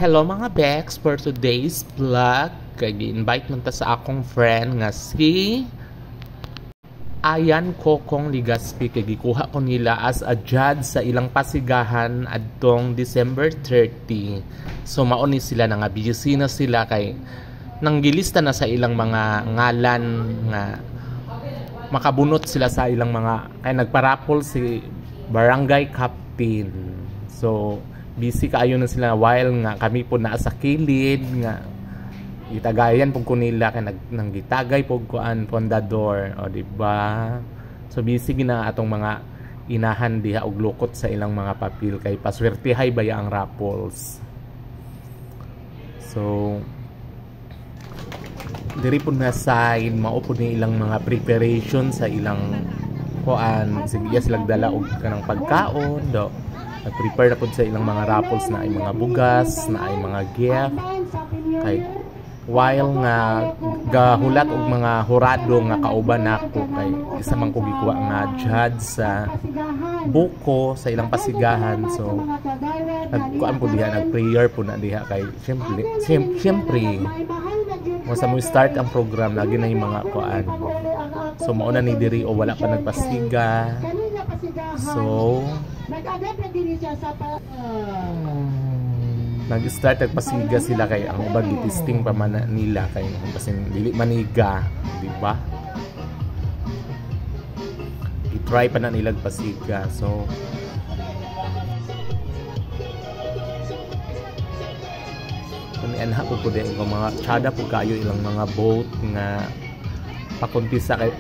Hello mga Bex, for today's vlog, kay gi-invite man ta sa akong friend nga si Ayan Kokong Ligaspi. Kay gikuha ko nila as a judge sa ilang pasigahan adtong December 30. So mauni sila na nga busy na sila kay nanggilista na sa ilang mga ngalan nga makabunot sila sa ilang mga kay nagparapol si barangay captain. So busy kaayo na sila while nga kami po naa sa kilid nga itagayan pug ko nila kay nanggitagay pug kuan pondador o di ba. So busy gina atong mga inahan diha og lukot sa ilang mga papel kay paswertihay baya ang raffles. So diri po na sign mao po ni ilang mga preparation sa ilang kuan sige silang dala og kanang pagkaon do. Nag-prepare na po sa ilang mga raffles na ay mga bugas, na ay mga gift. Kay while nga gahulat og mga hurado nga kauban nako kay isa man ko gikuha nga judge sa buko sa ilang pasigahan. So nagkuan po diha, nag-prayer po na diha kay syempre once mo start ang program lagi na yung mga kuan. So mauna ni diri o wala pa nagpasiga. So nag-start nagpasiga sila kay ang ubang gitisting pa man nila kay basin dili maniga, di ba? I-try pa na nila pasiga. So anha po din ang mga tsada po kayo ilang mga boat nga pakuntisa kay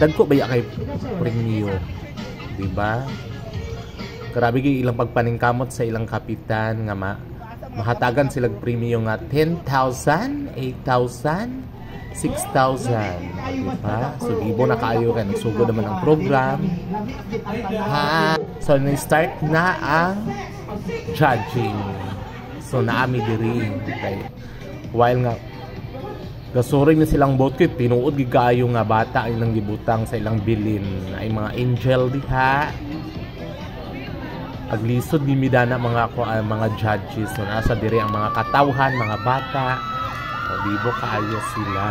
dagko baya kay premyo, di ba? Grabe gyud ilang pagpaningkamot sa ilang kapitan nga mahatagan sila premyo nga 10,000, 8,000, 6,000, di ba? So gibo na kaayo kay nagsugod naman ang program. So ni-start na ang judging. So naami diri kay while nga gasuring na silang boat kay tinuod gid kaayo nga bata ilang gibutang sa ilang bilin ay mga angel diha. Aglisod gimidana mga judges. So nasa diri ang mga katawhan, mga bata. O bibo kaayo sila.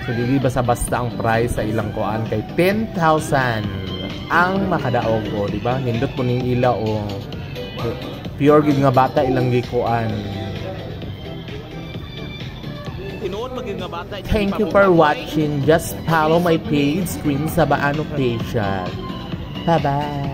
So dili basta-basta ang price sa ilang kuan kay 10,000 ang makadaog o, di ba? Nindot po ning ila o pure gid nga bata ilang gikuan. Thank you for watching. Just follow my page, Screen Sabaano Patient. Bye-bye.